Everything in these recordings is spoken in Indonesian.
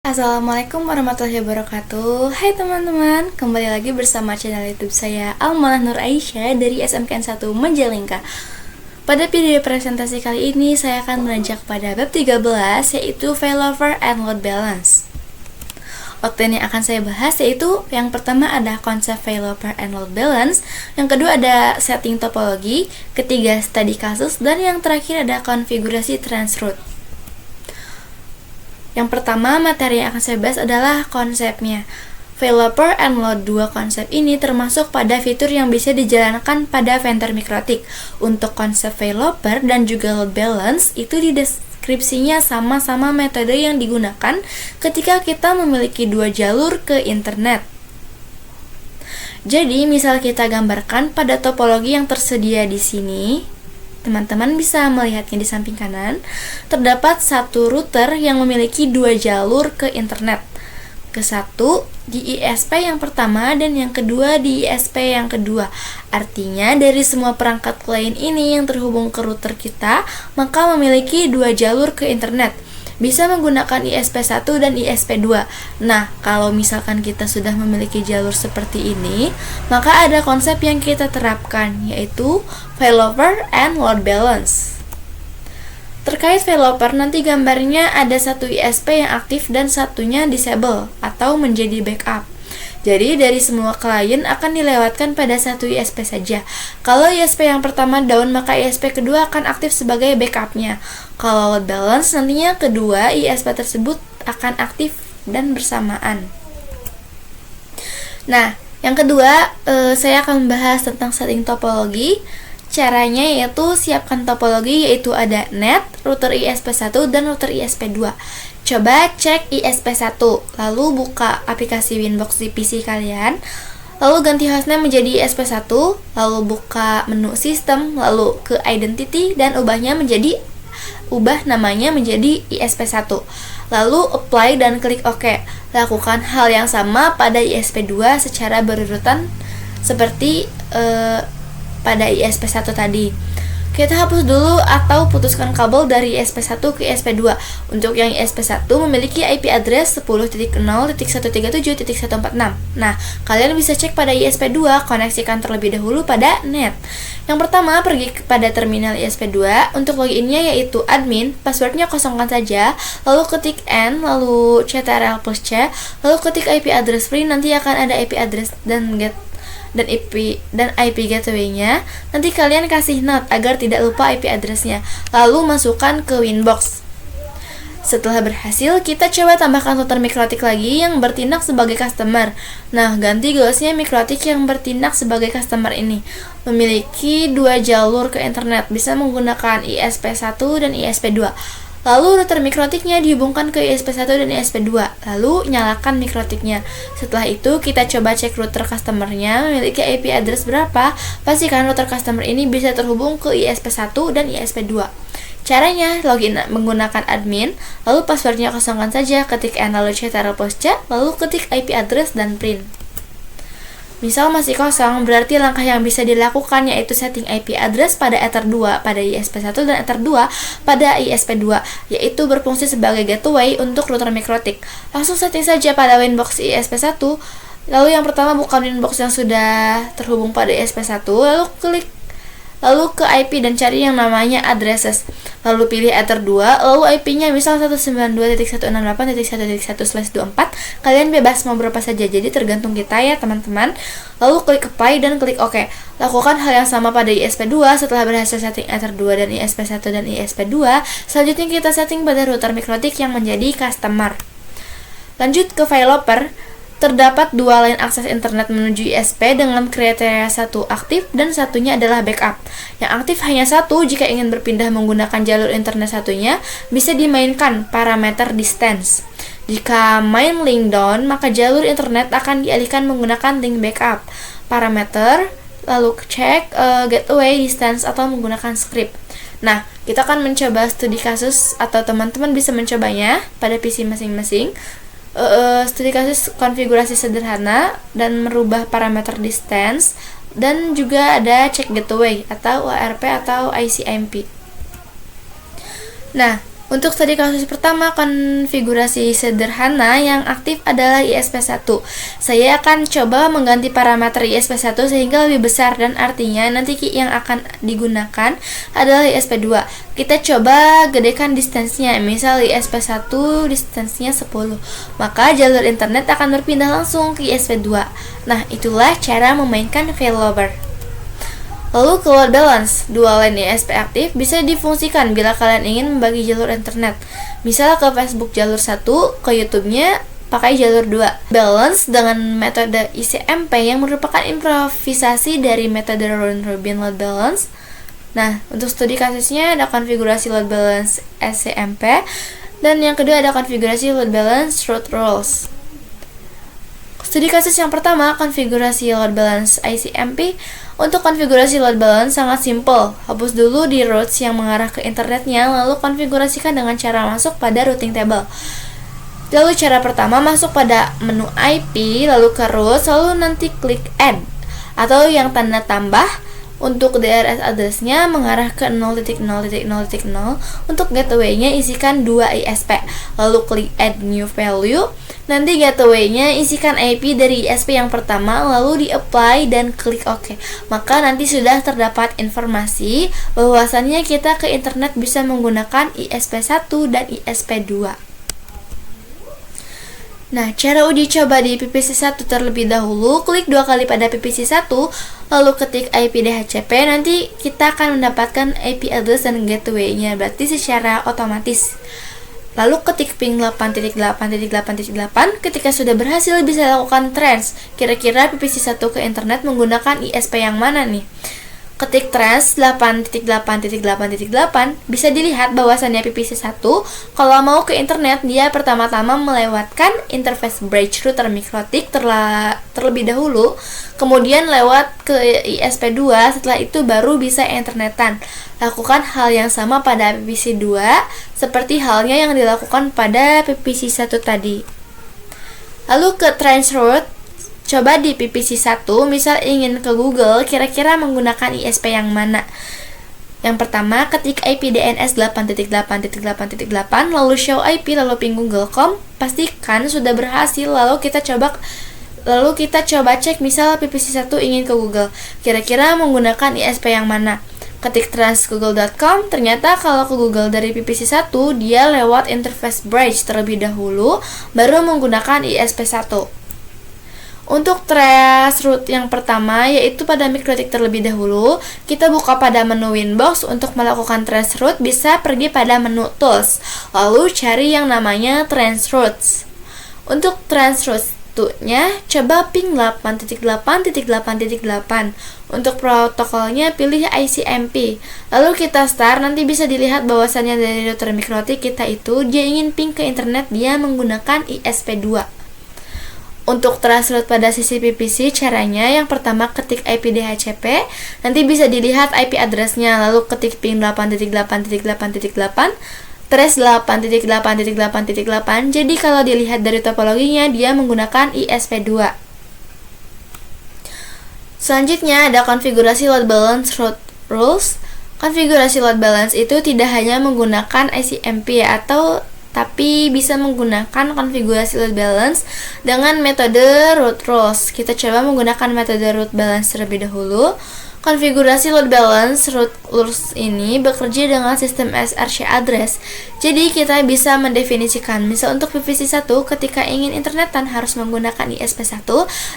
Assalamualaikum warahmatullahi wabarakatuh. Hai teman-teman, kembali lagi bersama channel YouTube saya Almanah Nur Aisyah dari SMKN 1 Majalengka. Pada video presentasi kali ini saya akan menanjak pada bab 13, yaitu failover and load balance. Outline yang akan saya bahas yaitu yang pertama ada konsep failover and load balance, yang kedua ada setting topologi, ketiga studi kasus, dan yang terakhir ada konfigurasi transroute. Yang pertama, materi yang akan saya bahas adalah konsepnya. Failover and load, dua konsep ini termasuk pada fitur yang bisa dijalankan pada vendor mikrotik. Untuk konsep failover dan juga load balance, itu di deskripsinya sama-sama metode yang digunakan ketika kita memiliki dua jalur ke internet. Jadi, misal kita gambarkan pada topologi yang tersedia di sini, teman-teman bisa melihatnya di samping kanan. Terdapat satu router yang memiliki dua jalur ke internet. Ke satu di ISP yang pertama dan yang kedua di ISP yang kedua. Artinya dari semua perangkat klien ini yang terhubung ke router kita, maka memiliki dua jalur ke internet. Bisa menggunakan ISP1 dan ISP2. Nah, kalau misalkan kita sudah memiliki jalur seperti ini, maka ada konsep yang kita terapkan, yaitu failover and load balance. Terkait failover, nanti gambarnya ada satu ISP yang aktif dan satunya disable atau menjadi backup. Jadi dari semua klien akan dilewatkan pada satu ISP saja. Kalau ISP yang pertama down, maka ISP kedua akan aktif sebagai backupnya. Kalau load balance, nantinya kedua ISP tersebut akan aktif dan bersamaan. Nah, yang kedua saya akan membahas tentang setting topologi. Caranya yaitu siapkan topologi, yaitu ada NAT, router ISP1 dan router ISP2. Coba cek ISP1, lalu buka aplikasi Winbox di PC kalian, lalu ganti hostname menjadi ISP1, lalu buka menu sistem, lalu ke identity dan ubah namanya menjadi ISP1. Lalu apply dan klik OK. Lakukan hal yang sama pada ISP2 secara berurutan seperti pada ISP1 tadi. Kita hapus dulu atau putuskan kabel dari ISP1 ke ISP2. Untuk yang ISP1 memiliki IP address 10.0.137.146. Nah, kalian bisa cek pada ISP2, koneksikan terlebih dahulu pada NAT. Yang pertama, pergi kepada terminal ISP2. Untuk loginnya yaitu admin, passwordnya kosongkan saja, lalu ketik N, lalu CTRL plus C, lalu ketik IP address free, nanti akan ada IP address dan IP gateway-nya. Nanti kalian kasih note agar tidak lupa IP address-nya. Lalu masukkan ke Winbox. Setelah berhasil, kita coba tambahkan router mikrotik lagi yang bertindak sebagai customer. Nah, ganti goalsnya mikrotik yang bertindak sebagai customer ini memiliki dua jalur ke internet, bisa menggunakan ISP1 dan ISP2. Lalu router mikrotiknya dihubungkan ke ISP1 dan ISP2. Lalu nyalakan mikrotiknya. Setelah itu kita coba cek router customernya memiliki IP address berapa. Pastikan router customer ini bisa terhubung ke ISP1 dan ISP2. Caranya login menggunakan admin, lalu passwordnya kosongkan saja, ketik N lalu CTRL plus C, lalu ketik IP address dan print. Misal masih kosong, berarti langkah yang bisa dilakukan yaitu setting IP address pada Ether 2 pada ISP1 dan Ether 2 pada ISP2, yaitu berfungsi sebagai gateway untuk router mikrotik. Langsung setting saja pada Winbox ISP1. Lalu yang pertama buka Winbox yang sudah terhubung pada ISP1, lalu ke IP dan cari yang namanya addresses. Lalu pilih Ether 2, lalu IP-nya misal 192.168.1.1/24. Kalian bebas mau berapa saja, jadi tergantung kita ya teman-teman. Lalu klik apply dan klik OK. Lakukan hal yang sama pada ISP2. Setelah berhasil setting Ether 2 dan ISP1 dan ISP2, selanjutnya kita setting pada router mikrotik yang menjadi customer. Lanjut ke failover. Terdapat dua line akses internet menuju ISP dengan kriteria satu aktif dan satunya adalah backup. Yang aktif hanya satu. Jika ingin berpindah menggunakan jalur internet satunya, bisa dimainkan parameter distance. Jika main link down, maka jalur internet akan dialihkan menggunakan link backup. Parameter, lalu cek gateway distance atau menggunakan script. Nah, kita akan mencoba studi kasus atau teman-teman bisa mencobanya pada PC masing-masing. Studi kasus konfigurasi sederhana dan merubah parameter distance, dan juga ada cek gateway atau ORP atau ICMP. Nah, Untuk studi kasus pertama, konfigurasi sederhana yang aktif adalah ISP1. Saya akan coba mengganti parameter ISP1 sehingga lebih besar dan artinya nanti yang akan digunakan adalah ISP2. Kita coba gedekan distansinya, misal ISP1 distansinya 10. Maka jalur internet akan berpindah langsung ke ISP2. Nah, itulah cara memainkan failover. Lalu ke load balance, dua line ISP aktif bisa difungsikan bila kalian ingin membagi jalur internet. Misal ke Facebook jalur 1, ke YouTube-nya pakai jalur 2. Balance dengan metode ICMP yang merupakan improvisasi dari metode round robin load balance. Nah, untuk studi kasusnya ada konfigurasi load balance SCMP dan yang kedua ada konfigurasi load balance route rules. Studi kasus yang pertama, konfigurasi load balance ICMP. Untuk konfigurasi load balance sangat simpel. Hapus dulu di routes yang mengarah ke internetnya, lalu konfigurasikan dengan cara masuk pada routing table. Lalu cara pertama, masuk pada menu IP, lalu ke routes, lalu nanti klik add atau yang tanda tambah. Untuk DRS address-nya mengarah ke 0.0.0.0. Untuk gateway-nya isikan 2 ISP. Lalu klik add new value. Nanti gateway-nya isikan IP dari ISP yang pertama, lalu di-apply dan klik OK. Maka nanti sudah terdapat informasi bahwasannya kita ke internet bisa menggunakan ISP1 dan ISP2. Nah, cara uji coba di PPC1 terlebih dahulu, klik 2 kali pada PPC1, lalu ketik IP DHCP, nanti kita akan mendapatkan IP address dan gateway-nya, berarti secara otomatis. Lalu ketik ping 8.8.8.8, ketika sudah berhasil bisa lakukan trans. Kira-kira PPC1 ke internet menggunakan ISP yang mana nih? Ketik trans 8.8.8.8, bisa dilihat bahwasannya PPC1 kalau mau ke internet dia pertama-tama melewatkan interface bridge router mikrotik terlebih dahulu, kemudian lewat ke ISP2, setelah itu baru bisa internetan. Lakukan hal yang sama pada PPC2 seperti halnya yang dilakukan pada PPC1 tadi. Lalu ke transroute, coba di PPC1, misal ingin ke Google, kira-kira menggunakan ISP yang mana? Yang pertama, ketik IP DNS 8.8.8.8, lalu show IP, lalu ping google.com, pastikan sudah berhasil, lalu kita coba cek misal PPC1 ingin ke Google, kira-kira menggunakan ISP yang mana? Ketik transgoogle.com, ternyata kalau ke Google dari PPC1, dia lewat interface bridge terlebih dahulu, baru menggunakan ISP1. Untuk trace route yang pertama, yaitu pada mikrotik terlebih dahulu, kita buka pada menu Winbox. Untuk melakukan trace route, bisa pergi pada menu Tools, lalu cari yang namanya Trace Routes. Untuk trace route-nya, coba ping 8.8.8.8. Untuk protokolnya, pilih ICMP. Lalu kita start, nanti bisa dilihat bahwasannya dari router mikrotik kita itu, dia ingin ping ke internet, dia menggunakan ISP2. Untuk trace route pada sisi PPC, caranya yang pertama ketik IP DHCP, nanti bisa dilihat IP address-nya, lalu ketik ping 8.8.8.8, trace 8.8.8.8. Jadi kalau dilihat dari topologinya, dia menggunakan ISP2. Selanjutnya ada konfigurasi load balance route rules. Konfigurasi load balance itu tidak hanya menggunakan ICMP tapi bisa menggunakan konfigurasi load balance dengan metode route rules. Kita coba menggunakan metode route balance terlebih dahulu. Konfigurasi load balance route rules ini bekerja dengan sistem SRC address. Jadi kita bisa mendefinisikan, misal untuk PPC1 ketika ingin internetan harus menggunakan ISP1,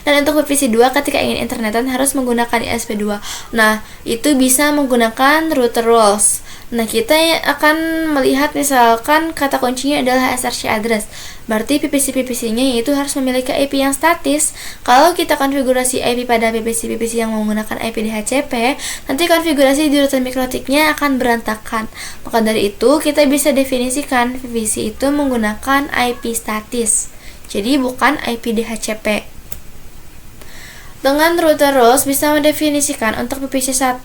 dan untuk PPC2 ketika ingin internetan harus menggunakan ISP2. Nah, itu bisa menggunakan router rules. Nah, kita akan melihat misalkan kata kuncinya adalah SRC address. Berarti PPC-PPC-nya itu harus memiliki IP yang statis. Kalau kita konfigurasi IP pada PPC-PPC yang menggunakan IP DHCP, nanti konfigurasi di router mikrotiknya akan berantakan. Maka dari itu, kita bisa definisikan PPC itu menggunakan IP statis. Jadi bukan IP DHCP. Dengan router rules bisa mendefinisikan untuk PPC1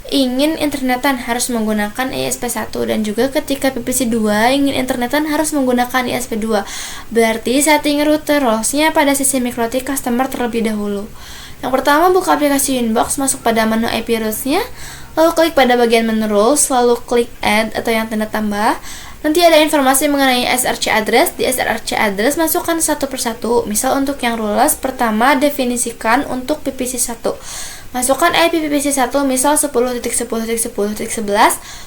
ingin internetan harus menggunakan ISP1, dan juga ketika PPC2 ingin internetan harus menggunakan ISP2. Berarti setting router rules-nya pada sisi mikrotik customer terlebih dahulu. Yang pertama, buka aplikasi Winbox, masuk pada menu IP rules-nya, lalu klik pada bagian menu rules, lalu klik add atau yang tanda tambah. Nanti ada informasi mengenai SRC address. Di SRC address masukkan satu persatu. Misal untuk yang rules, pertama definisikan untuk PPC1. Masukkan IP PPC1 misal 10.10.10.11.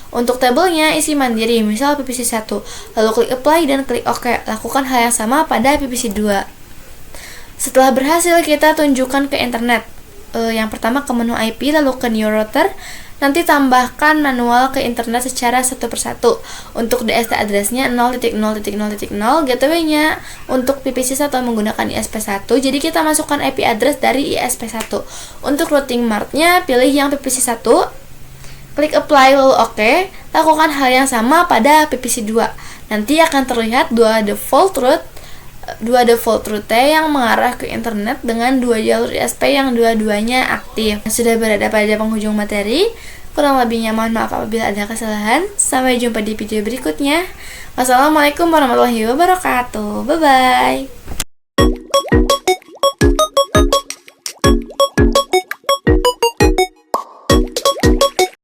Untuk tabelnya isi mandiri misal PPC1. Lalu klik apply dan klik OK. Lakukan hal yang sama pada PPC2. Setelah berhasil, kita tunjukkan ke internet. Yang pertama ke menu IP, lalu ke new router. Nanti tambahkan manual ke internet secara satu persatu. Untuk DST address-nya 0.0.0.0, gateway-nya untuk PPC1 menggunakan ISP1. Jadi kita masukkan IP address dari ISP1. Untuk routing mart-nya pilih yang PPC1. Klik apply lalu OK. Lakukan hal yang sama pada PPC2. Nanti akan terlihat dua default route yang mengarah ke internet dengan dua jalur ISP yang dua-duanya aktif. Sudah berada pada penghujung materi. Kurang lebihnya mohon maaf apabila ada kesalahan. Sampai jumpa di video berikutnya. Wassalamualaikum warahmatullahi wabarakatuh. Bye bye.